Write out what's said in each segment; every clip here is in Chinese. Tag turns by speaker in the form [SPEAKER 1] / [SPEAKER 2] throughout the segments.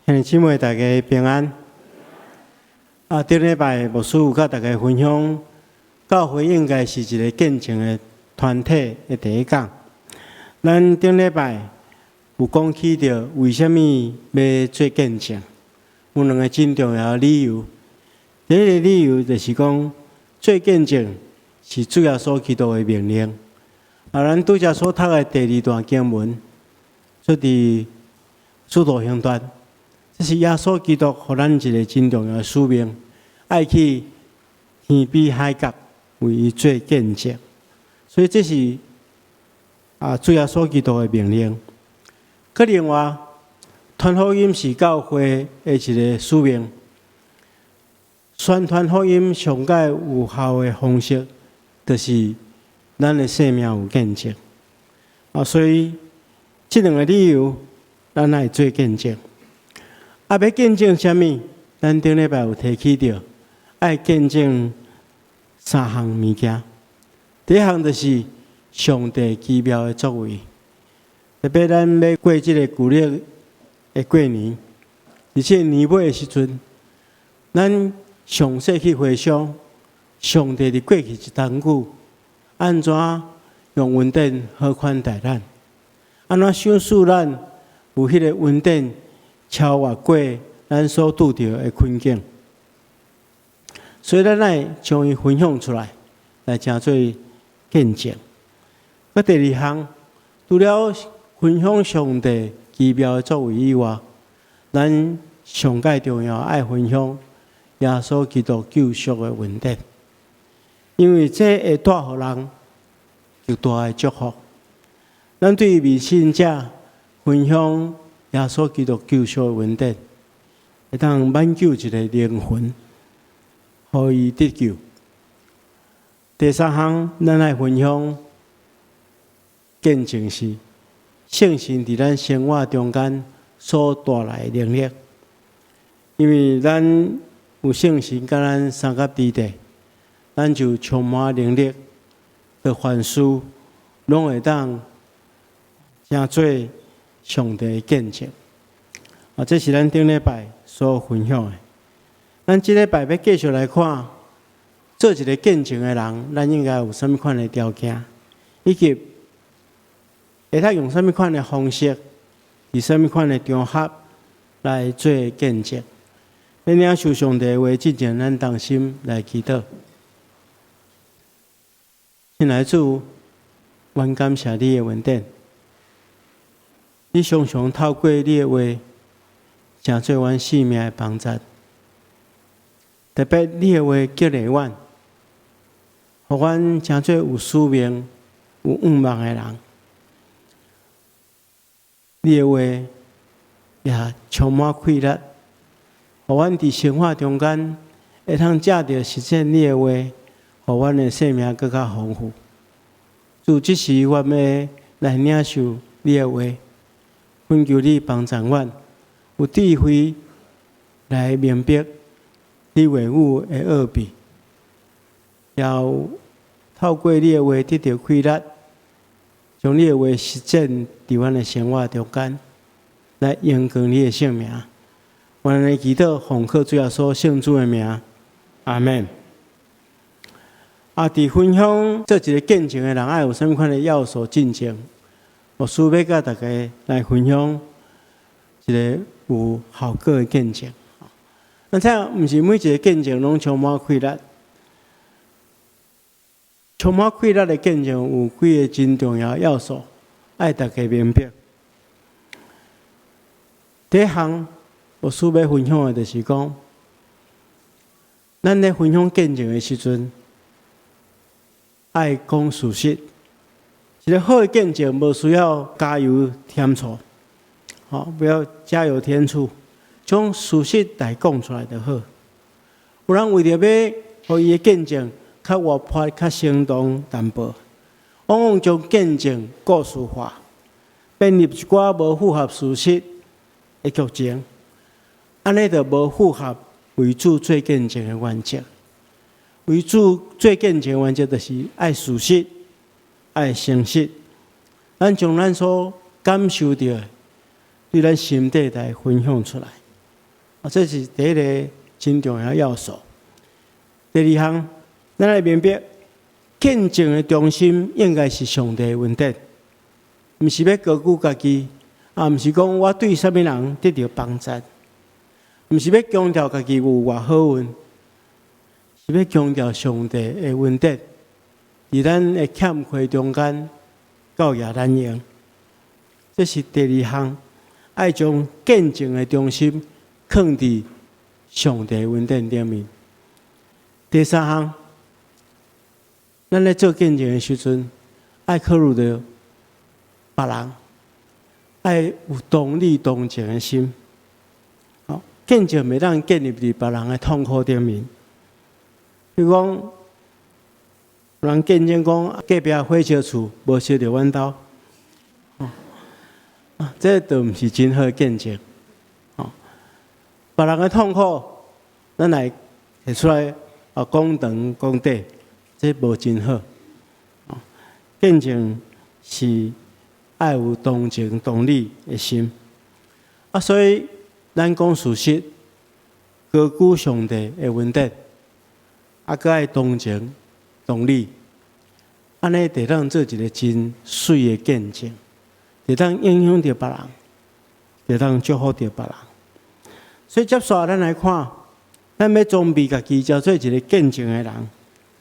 [SPEAKER 1] 兄弟姊妹，大家平安。顶礼拜牧师有甲大家分享，教会应该是一个见证的团体的第一讲。咱顶礼拜有讲起着为什么要做见证，有两个真重要的理由。第一个理由就是讲，做见证是主要所基督的命令。咱拄则所读的第二段经文，出伫使徒行传。这是耶稣基督给咱一个真重要的使命，爱去天比海角为伊做见证。所以这是主耶稣基督的命令。佮另外，传福音是教会的一个使命。宣传福音上界有效的方式，就是咱的生命有见证。所以这两个理由，咱来做见证。要见证什么？咱顶礼拜有提起到，爱见证三项物件。第一项就是上帝奇妙的作为，特别咱要过这个旧历的过年，而且年尾的时阵，咱详细去回想上帝伫过去一冬久，安怎用恩典好款待咱，安怎赏赐咱有迄个恩典。超越过咱所拄到的困境，所以咱来将伊分享出来，来成做见证。第二项，除了分享上帝奇妙的作为以外，咱上界重要爱分享耶稣基督救赎的恩典，因为这会带予人极大的祝福。咱对未信者分享。耶稣基督救赎的恩典，会当挽救一个灵魂，互伊得救。第三项，咱来分享见证是圣神伫咱生活中间所带来的能力。因为咱有圣神甲咱三甲之地，咱就充满能力的凡事，拢会当成做。上帝的见证，这是咱顶礼拜所分享的。咱这礼拜要继续来看，做一个见证的人，咱应该有什么款的条件，以及会当用什么款的方式，以什么款的场合来做见证。咱领受上帝的话，之前咱同心来祈祷。亲爱的主，愿感谢你的恩典。你常常透过你的话，成做阮生命的帮助。特别你的话激励阮，互阮成做有使命、有愿望的人。你的话也充满气力，互阮伫生活中间会通借着实践你的话，互阮的生命更加丰富。主，这时阮要来领受你的话。恳求你帮助阮，有智慧来明白你话语的奥秘，要透过你的话得到气力，将你的话实践伫阮的生活中间，来荣光你的圣名。愿来祈祷奉靠主耶稣圣主的名，阿门。伫分享做一个见证的人，爱有什么款的要素进前？牧师要甲大家来分享一个有效果的见证。这毋是每一个见证拢充满气力，充满气力的见证有几个真重要要素，爱大家明白。第一项，牧师要分享的就是讲，咱咧分享见证的时阵，爱讲事实。一个好的见证，无需要加油添醋，不要加油添醋，将事实来讲出来就好。有人为着要互伊的见证较活泼、较生动淡薄，往往将见证故事化，编入一寡无符合事实的剧情，安尼就无符合为主做见证的原则。为主做见证的原则就是爱事实。爱诚实，咱将咱所感受到的，对咱心底来分享出来。这是第一个真重要要素。第二项，咱来明白，见证的中心应该是上帝的恩典，毋是要高举家己，毋是讲我对什么人得到帮助，毋是要强调家己有偌好运，是要强调上帝的恩典，伫咱的欠缺中间教也咱用。这是第二项，爱将见证的中心放伫上帝恩典顶面。第三项，咱咧做见证的时阵，爱考虑到别人，爱有同理同情的心。好，见证袂当建立伫别人的痛苦顶面。比如讲，有人见证讲隔壁火烧厝无烧着阮兜。这都毋是真好的见证。别人的痛苦，咱来提出来讲长讲短，这无真好。见证是爱有同情同理的心。所以咱讲事实，高举上帝的恩典，佮爱同情同理，安尼得当做一个真水的见证。会当影响到别人，会当祝福到别人。所以接下来咱来看，咱要装备家己，叫做一个见证的人，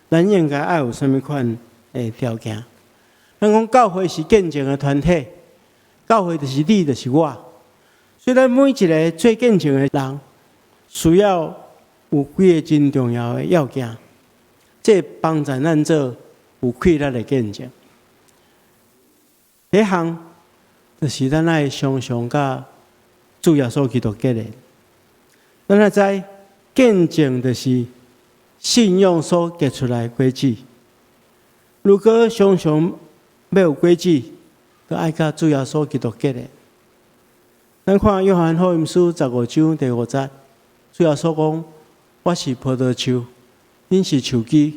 [SPEAKER 1] 咱应该爱有什么款的条件？咱讲教会是见证的团体，教会就是你，就是我。所以咱每一个做见证的人，需要有几个真重要的要件，这帮助咱做有气力的见证。第一项，就是咱爱常常甲主耶稣基督结连。咱爱知见证就是信仰所结出来的果子。如果常常要有果子，就爱甲主耶稣基督结连。咱看约翰福音书15章第5节，主耶稣讲：“我是葡萄树，恁是树枝。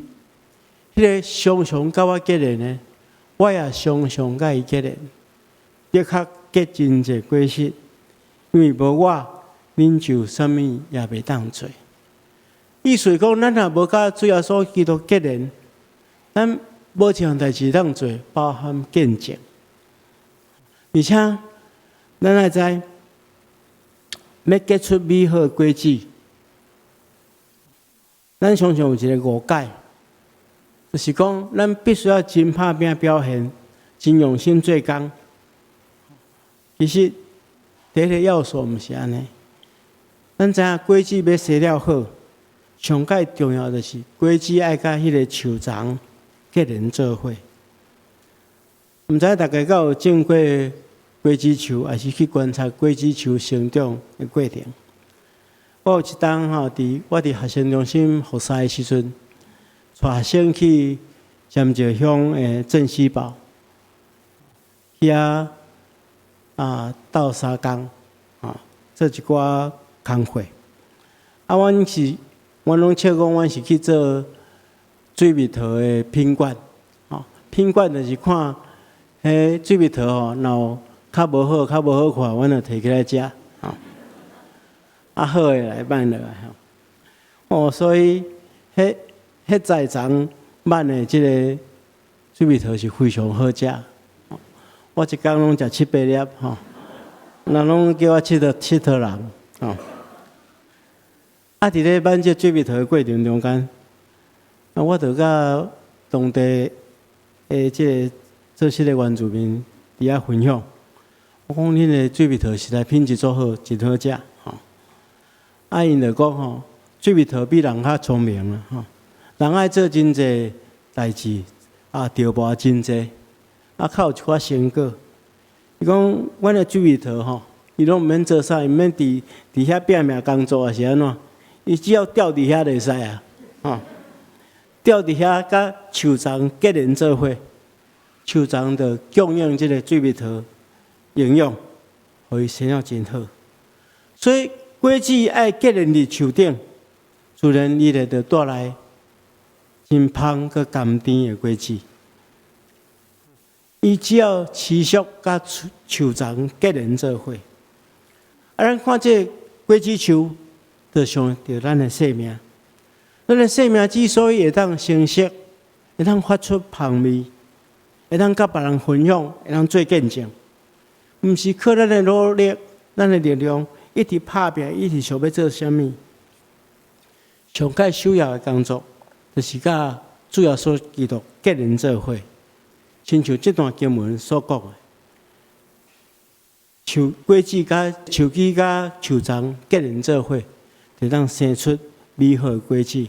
[SPEAKER 1] 迄个常常甲我结连的，我也常常甲伊结连。的确结真侪果实，因为无我，恁就啥物也袂当做。”意思讲，咱若无甲主耶稣基督结连，咱无一项代志当做，包含见证。而且，咱爱知，要结出美好的果子，咱常常有一个误解，就是讲，咱必须要真拍拼表现，真用心做工。其实，第一个要素毋是安尼。咱知影果子要生了好，上界重要的是果子爱甲迄个树丛结连做伙。毋知大家敢有种过果子树，还是去观察果子树生长的过程？我有一当伫我伫学生中心服侍的时阵，带学生去尖石乡的镇西堡，遐斗沙工做一寡工课。阮拢笑讲，阮是去做水蜜桃的品管。品管就是看迄水蜜桃若较无好看，阮就摕起来食。好诶来慢落来所以迄在场慢的即个水蜜桃是非常好食。我一工拢食7-8粒人拢叫我佚佗人伫咧挽这水蜜桃的过程中间，我就甲当地的即个做事的原住民伫遐分享，我讲恁的水蜜桃实在品质足好，真好食因就讲水蜜桃比人较聪明啦人爱做真济代志着磨真济。较有一寡成果。伊讲，阮的水蜜桃伊拢毋免做啥，伊毋免伫遐拼命工作，还是安怎？伊只要吊伫遐就会使吊伫遐甲树丛结连做伙，树丛就供应即个水蜜桃营养，互伊生了真好。所以果子爱结连伫树顶，自然伊就带来真芳佮甘甜的果子。伊只要持续甲树丛结连做伙，咱看这果子树就想到咱的生命。咱的生命之所以会当成熟，会当发出香味，会当甲别人分享，会当做见证，毋是靠咱的努力、咱的力量，一直打拼，一直想要做啥物。上界首要的工作，就是甲主要所基督结连做伙。亲像这段经文所讲的，果子甲树枝甲树丛结连做伙，就当生出美好的果子，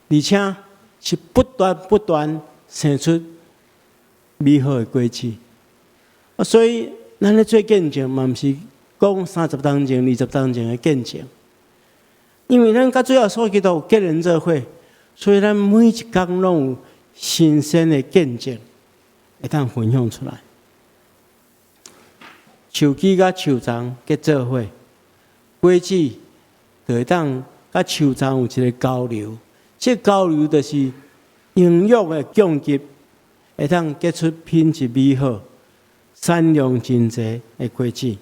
[SPEAKER 1] 而且是不断生出美好的果子。所以，咱咧做见证，嘛毋是讲30当前、20当前的见证，因为咱甲主要所基督结连做伙，所以咱每一天拢有新鲜的见证，会当分享出来。树枝甲树丛结做伙，果子就会当甲树丛有一个交流。这交流就是营养的供给，会当结出品质美好、产量真济的果子。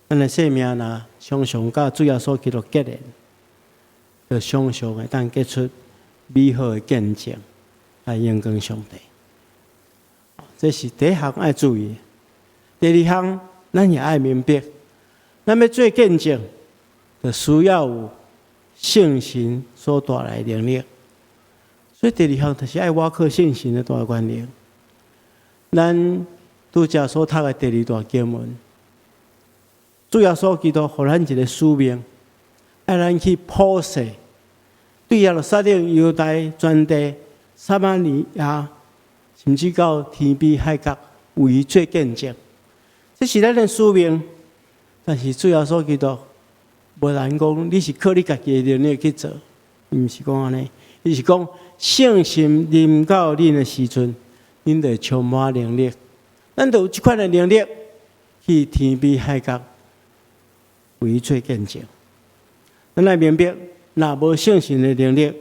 [SPEAKER 1] 咱的生命若常常甲主要所基督结连，就常常会当结出美好的见证，来荣光上帝。这是第一项爱注意。第二项，咱也爱明白，咱要做见证，就需要有圣神所带来的能力。所以第二项就是爱挖靠圣神的大观念。咱拄则所读的第二段经文，主要所基督互咱一个使命，爱咱去普世，对耶路撒冷、犹大全地、撒玛利亚，甚至到天边海角，为伊做见证。这是咱的使命，但是主要所基督无难讲，你是靠你家己的能力去做，毋是讲安尼，伊是讲圣神临到恁的时阵，恁就充满能力，咱就有这款的能力去天边海角为伊做见证。咱来明白，若无圣神的能力，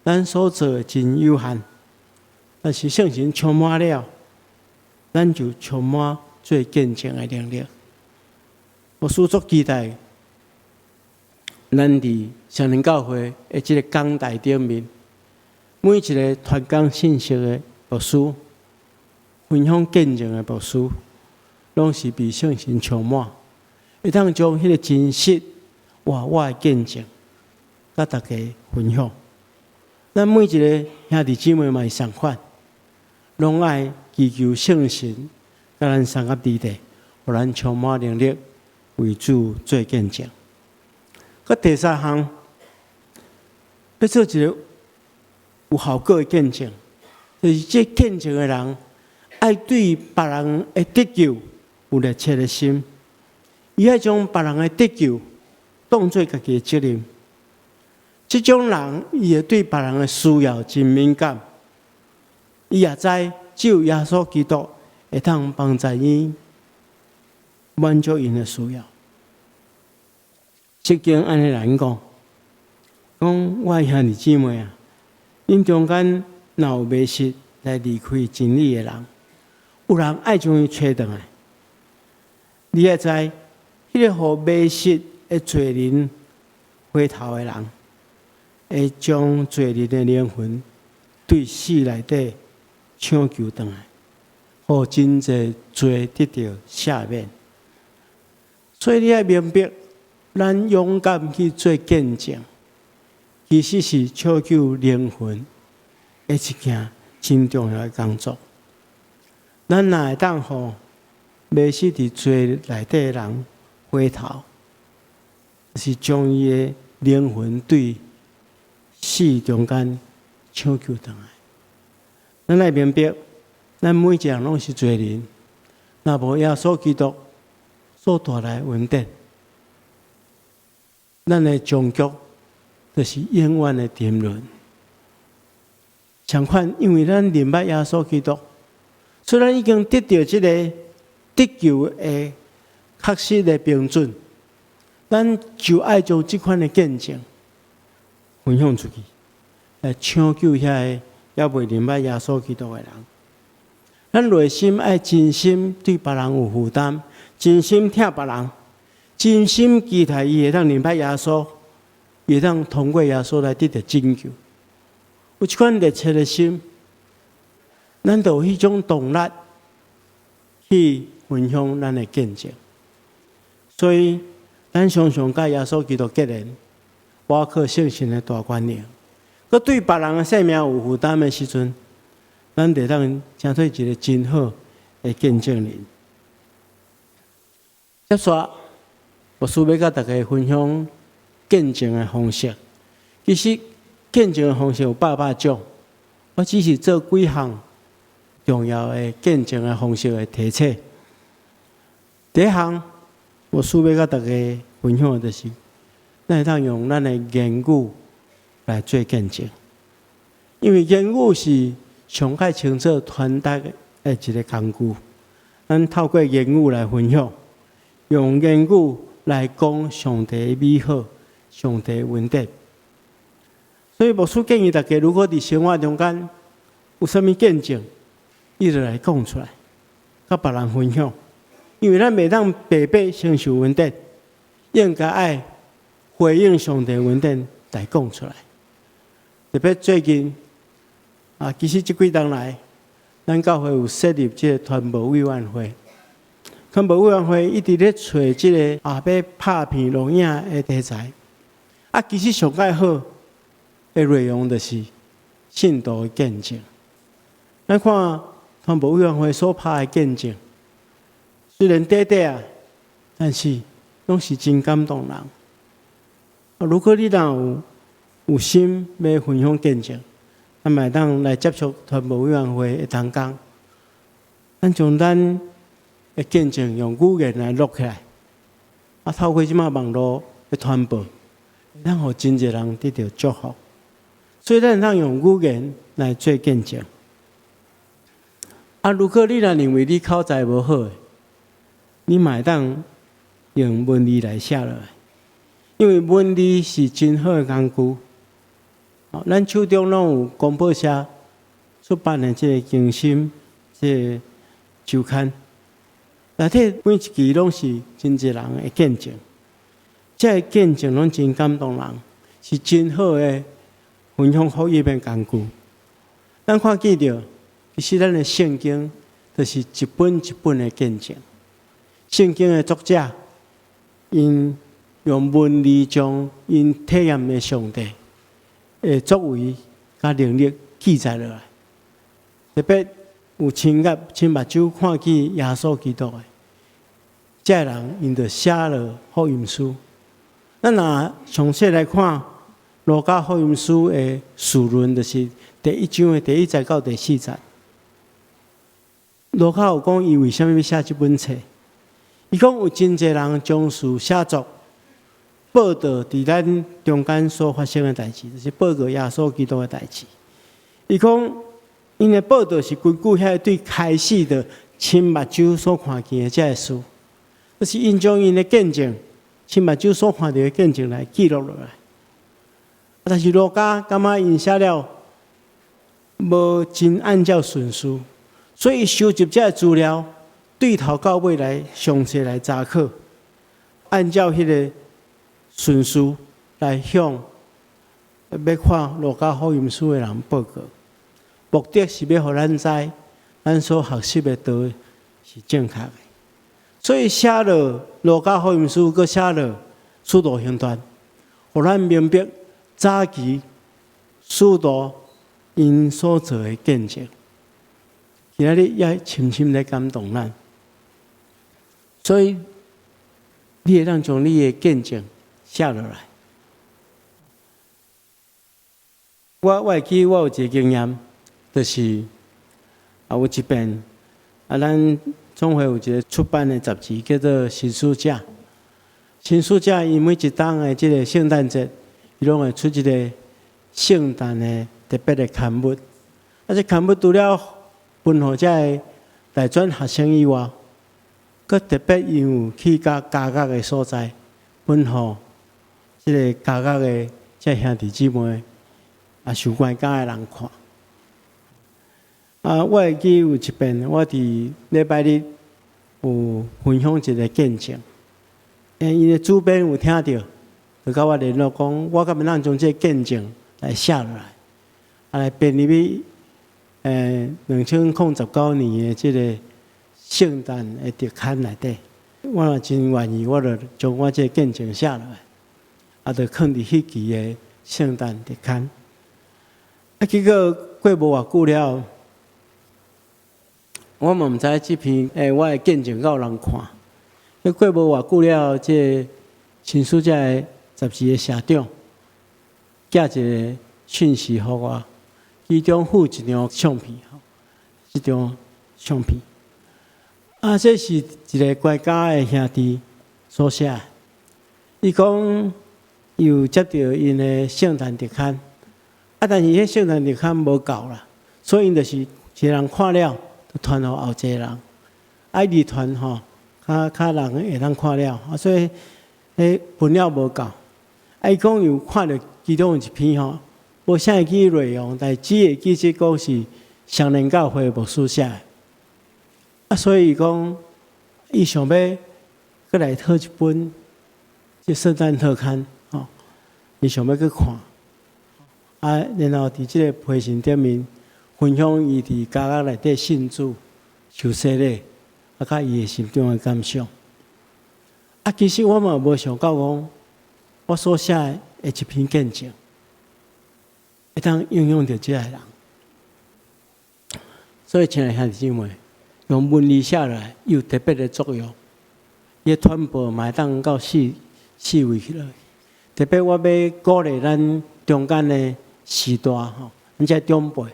[SPEAKER 1] 咱所做的真有限。但是圣神充满了，咱就充满做见证的能力。我所足期待，咱伫圣灵教会的这个讲台顶面，每一个传讲信息的牧师、分享见证的牧师，拢是被圣神充满，会当将迄个真实活我的见证，甲大家分享。咱每一个兄弟姊妹嘛是相反，拢爱祈求圣神，甲咱三合地地，互咱充满能力，为主做见证。佮第三项，要做一个有效果的见证，就是这见证的人爱对别人的得救有热切的心，伊爱将别人的得救当作家己的责任。这种人，伊会对别人的需要真敏感，伊也知只有耶稣基督会当帮助伊满足因的需要。圣经安尼来讲，我的兄弟姊妹啊，因中间若有迷失来离开真理的人，有人爱将伊找回来。你也知，迄个互迷失的罪人回头的人，会将罪人的灵魂对死内底抢救回来，互真济罪得到赦免。所以你要明白，咱勇敢去做见证，其实是抢救灵魂的一件真重要的工作。咱若会当互迷失伫罪内底的人回头，是将伊的灵魂对死中间抢救回来。咱来明白，咱每一个人拢是罪人，若无耶稣基督所带来的恩典，咱的终局就是永远的沉沦。相反，因为咱明白耶稣基督，虽然已经得到这个得救的确实的标准，咱就爱将这款的见证分享出去，来抢救遐个也未明白耶稣基督的人。咱内心爱真心对别人有负担，真心疼别人，真心期待伊会当明白耶稣，会当通过耶稣来得到拯救。有一款热切的心，咱就有迄种动力去分享咱的见证。所以，咱常常甲耶稣基督结连，包括圣神的大观念。佮对别人的生命有负担的时阵，咱得当成做一个真好的见证人。接续，我需要甲大家分享见证的方式。其实见证的方式有百种，我只是做几项重要的见证的方式的提醒。第一项，我需要甲大家分享的就是，咱会当用咱的言语来做见证，因为言语是上较清楚传达的一个工具。咱透过言语来分享，用言语来讲上帝的美好、上帝的恩典。所以牧师建议大家，如果伫生活中间有啥物见证，伊就来讲出来，甲别人分享。因为咱袂当白白承受恩典，应该爱回应上帝恩典来讲出来。特别最近其实这几年来，咱教会有设立这个传播委员会。传播委员会一直咧找这个要拍片录影的题材。其实上介好的内容就是信徒的见证。咱看传播委员会所拍的见证，虽然短短但是拢是真感动人。如果你若有心要分享见证，咱嘛当来接触传播委员会的同工，咱将咱的见证用语言来录起来，透过即马网络的传播，咱互真侪人得到祝福。所以咱当用语言来做见证。如果你若认为你口才无好，你嘛当用文字来写落来，因为文字是真好的工具。咱手中拢有公报社出版的这个经心这个周刊，内底每一期拢是真侪人的见证，这个见证拢真感动人，是真好的分享福音的工具。咱看见着，其实咱的圣经就是一本一本的见证。圣经的作者因用文字将因体验的上帝的作为甲能力记载落来，特别有亲目睭看见耶稣基督的，这人因就写了福音书。咱若详细来看路加福音书的序论，就是第1章的第1节到第4节。路加有讲伊为虾米要写这本册？伊讲有真侪人将事写作，报道伫咱中间所发生的代志，就是报告耶稣基督的代志。伊讲，因的报道是根据遐对开始的亲目睭所看见的这个事，就是因将因的见证、亲目睭所看到的见证来记录落来。但是路加感觉因写了无真按照顺序，所以收集这资料，对头到尾来详细来查考，按照迄个顺序来向要看路加福音书的人报告，目的是要互咱知，咱所学习的道是正确的。所以写了路加福音书，佮写了使徒行传，互咱明白早期使徒因所做的见证。今仔日也深深来感动咱，所以你会当将你的见证写落来。我会记我有一个经验，就是有一遍咱总会有一个出版的杂志叫做《新书架》。新书架因每一档的这个圣诞节，伊拢会出一个圣诞的特别的刊物。这刊物除了分互这个大专学生以外，佮特别因有去甲家教的所在，分互这个家教的这兄弟姊妹受关教的人看。我会记有一遍，我伫礼拜日有分享一个见证，因的主编有听到，就甲我联络讲，我敢要咱将这见证来写落来，来编入去2019年的这个圣诞的特刊内底。我若真愿意，我就将我这见证写落来，就放伫迄期的圣诞特刊。结果过无偌久了，我嘛毋知即篇我的见证够人看。过无偌久了，这新书社的杂志的社长寄一个讯息给我，其中附一张相片，一张相片。这是一个国家的兄弟所写。伊讲有接到因的圣诞特刊，但是迄圣诞特刊无够啦，所以因就是一个人看了，就传互后一个人，二传吼。较人会当看了，所以分了无够。伊讲有看到其中有一篇吼，无啥会记内容，但只会记即讲是双连教会牧师写的。所以伊讲伊想要搁来讨一本即圣诞特刊，伊想要去看。然后伫即个培训顶面分享伊伫家家内底信主、受洗礼。甲伊心中的感想。其实我嘛无想到讲，我所写的一篇见证，会当影响到即个人。所以，亲爱兄弟姊妹，用文字写来有特别的作用。伊传播嘛会当到四位去落。特别我要鼓励咱中间的时代吼，咱这长辈，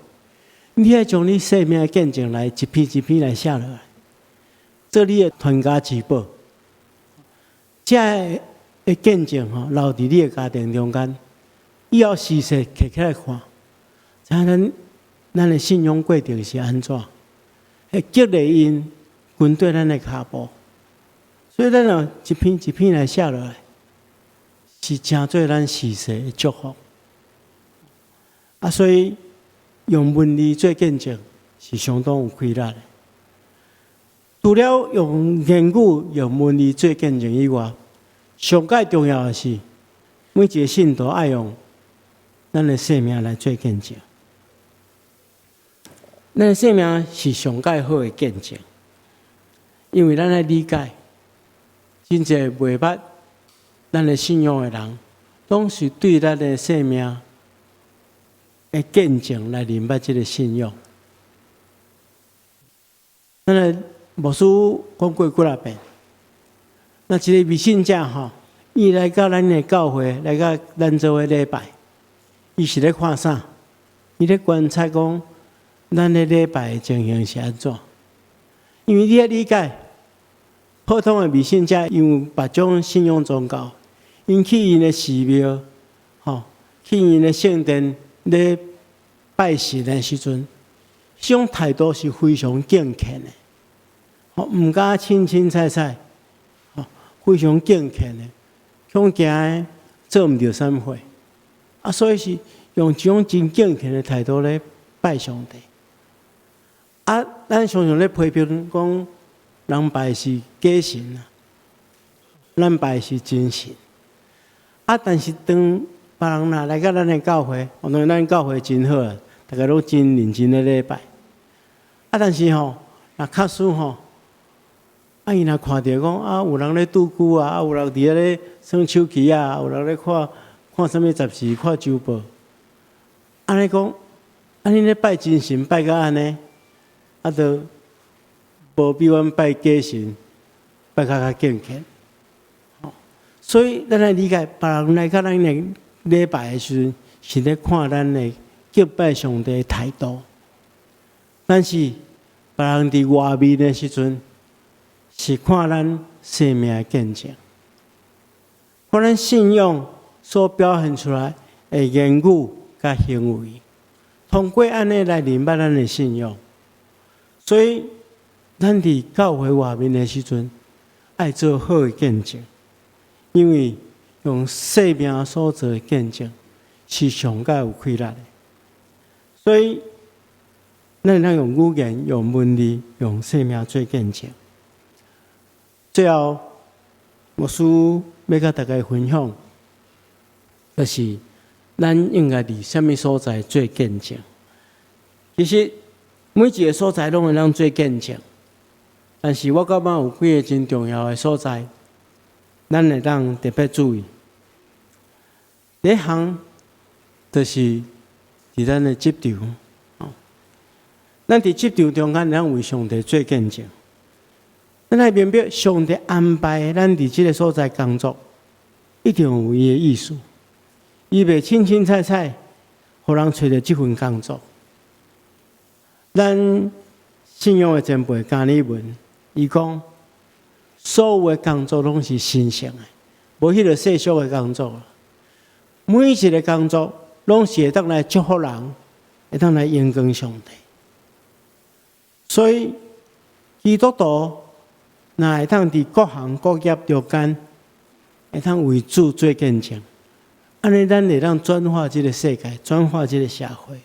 [SPEAKER 1] 你要将你生命的见证来一篇一篇来写落来。做你的传家之宝，这个见证吼，留伫你的家庭中间，以后时势摕起来看，咱的信仰过程是安怎？会激励因跟对咱的脚步，所以咱哦一篇一篇来写落来，是真做咱时势的祝福。所以用文字做见证是相当有规律的。除了用言语、用文字做见证以外，上界重要的是，每一个信徒爱用咱的生命来做见证。咱的生命是上界好的见证，因为咱来理解，真侪袂捌咱的信仰的人，拢是对咱的生命的见证来明白这个信仰。咱的牧师讲过几啊遍，那一个未信者吼，伊来到咱的教会，来到咱做的礼拜，伊是咧看啥？伊咧观察讲，咱的礼拜的情形是安怎？因为你要理解，普通的未信者因为别种信仰宗教，因去因的寺庙，去因的圣殿咧拜神的时阵，这种态度是非常敬虔的。唔敢清清菜菜，非常敬虔的，恐惊的做唔到啥物货，所以是用这种真敬虔的态度来拜上帝。咱常常咧批评讲，人拜是假神咱拜是真神。但是当别人若来到咱的教会，当然咱教会真好啊，大家都真认真咧礼拜。但是若确实伊若看到讲有人咧拄久有人伫遐咧耍手机有人咧看什物杂志、看周报，安尼讲，安尼咧拜真神拜到安尼，就无比阮拜假神拜较敬虔。所以咱来理解，别人来到咱的礼拜的时阵，是咧看咱的敬拜上帝的态度。但是别人伫外面的时阵，是看咱生命的见证，看咱信仰所表现出来的言语甲行为，通过安尼来明白咱的信仰。所以，咱伫教会外面的时阵，爱做好的见证，因为用生命所做的见证是上界有规律的。所以，咱用语言、用文字、用生命做见证。最后，牧师要甲大家分享就是咱应该伫什么所在做见证。其实每一个所在拢会当做见证，但是我感觉有几个真重要的所在，咱会当特别注意。第一项就是伫咱的职场，咱伫职场中间，咱为上帝做见证。咱来明白上帝安排咱伫即个所在工作，一定有伊的意思。伊袂清清彩彩，互人找到即份工作。咱信仰的前辈加尔文，伊讲，所有的工作拢是神圣的，无迄个世俗的工作。每一个工作拢是会当来祝福人，会当来荣光上帝。所以，基督徒若会当伫各行各业中间，会当为主做见证，安尼咱会当转化这个世界，转化这个社会。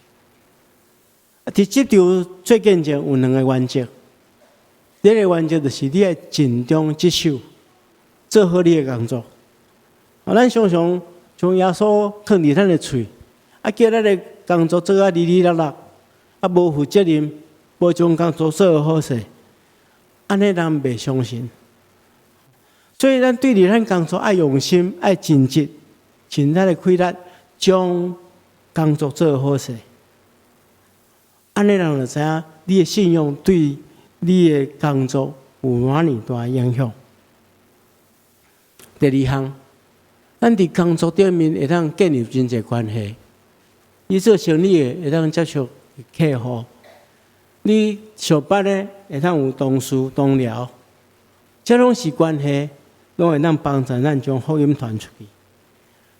[SPEAKER 1] 伫职场做见证有两个原则，第一个原则就是你要尽忠职守，做好你的工作。咱常常将耶稣放伫咱的喙，叫咱的工作做哩哩啦啦，无负责任，无将工作做好势，安尼人袂相信。所以咱对咱工作爱用心，爱尽职，尽咱的气力，将工作做好势。安尼人就知影你的信用对你的工作有偌尼大影响。第二项，咱伫工作顶面会当建立人际关系。你做生意的会当接触客户，你上班的会当有同事同僚，这拢是关系，拢会当帮助咱将福音传出去。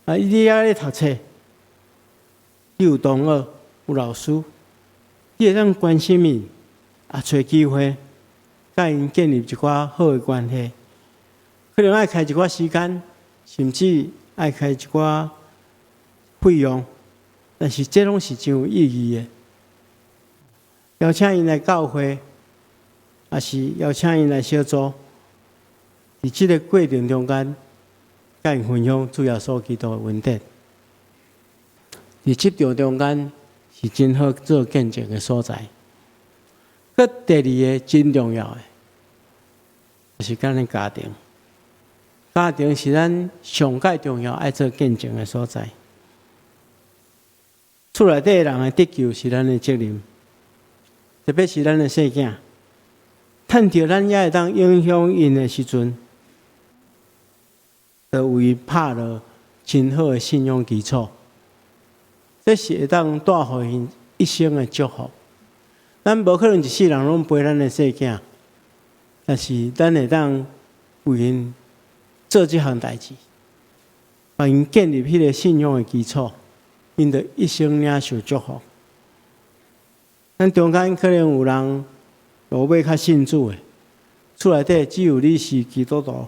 [SPEAKER 1] 你还咧读册，你有同学，有老师。你会当关心伊，找机会，甲因建立一寡好的关系。可能爱开一寡时间，甚至爱开一寡费用，但是这拢是真有意义的。邀请因来教会，也是邀请因来小组，伫这个过程中间，甲因分享主要所基督的恩典。伫职场中间。是真好做见证的所在。佮第二个真重要的，就是咱的家庭。家庭是咱上界重要爱做见证的所在。厝内底人的得救是咱的责任，特别是咱的细囝，趁着咱也会当影响因的时阵，就为拍了真好的信仰基础。这是会当带予因一生的祝福。咱无可能一世人拢陪咱的细囝，但是咱会当为因做这项代志，帮因建立迄个信仰的基础，因着一生领受祝福。咱中间可能有人路尾较信主的，厝内底只有你是基督徒，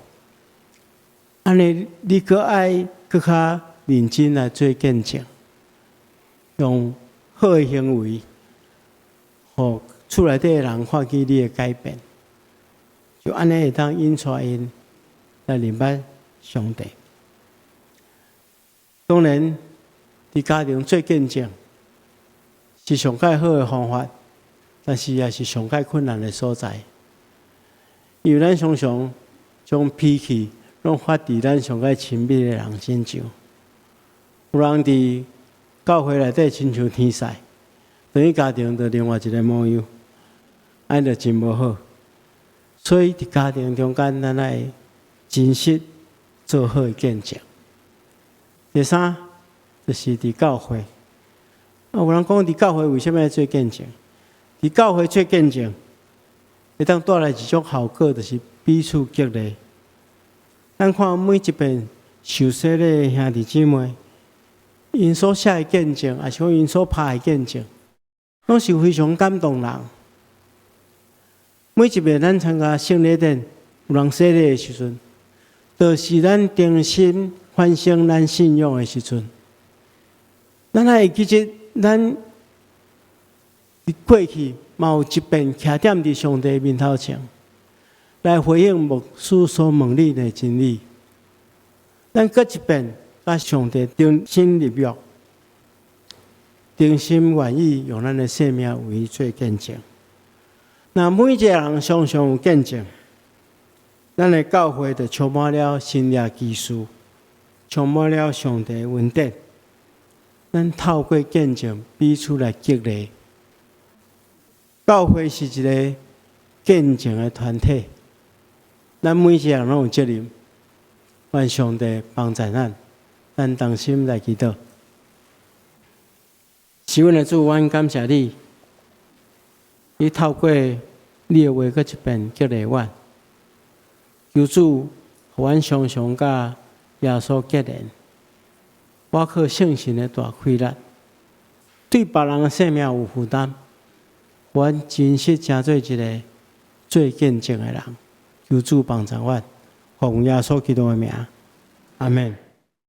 [SPEAKER 1] 安尼你搁爱搁较认真来做见证。用好的行为，互厝内底的人看见你的改变，就安尼会当引出因来明白上帝。当然，伫家庭做见证是上界好的方法，但是也是上界困难的所在，因为咱常常将脾气拢发伫咱上界亲密的人身上，有人伫教会内底亲像天使，等于家庭就另外一个模样，安就真无好。所以伫家庭中间，咱爱真实做好见证。第三，就是伫教会。有人讲伫教会为什么要做见证？伫教会做见证，会当带来一种效果，就是彼此激励。咱看每一遍受洗的兄弟姊妹。因所写的见证，也像因所拍的见证，拢是非常感动人。每一遍咱参加圣礼典，有人洗礼的时阵，就是咱重新反省咱信仰的时阵。咱还会记得，咱过去嘛有一遍徛踮伫上帝面头前，来回应牧师所问你的真理。咱搁一遍甲上帝定心立约，定心愿意用咱的生命为伊做见证。那每一个人常常有见证，咱的教会就充满了新约基础，充满了上帝恩典。咱透过见证彼此来激励。教会是一个见证的团体，咱每一个人拢有责任，愿上帝帮助咱，咱同心来祈祷。是阮的主，阮感谢你，你透过你的话搁一遍激励阮，求主，互阮常常甲耶稣结连。我靠圣神的大开力，对别人的生命有负担，阮真实成做一个做见证的人。求主帮助阮，奉耶稣基督的名，阿门。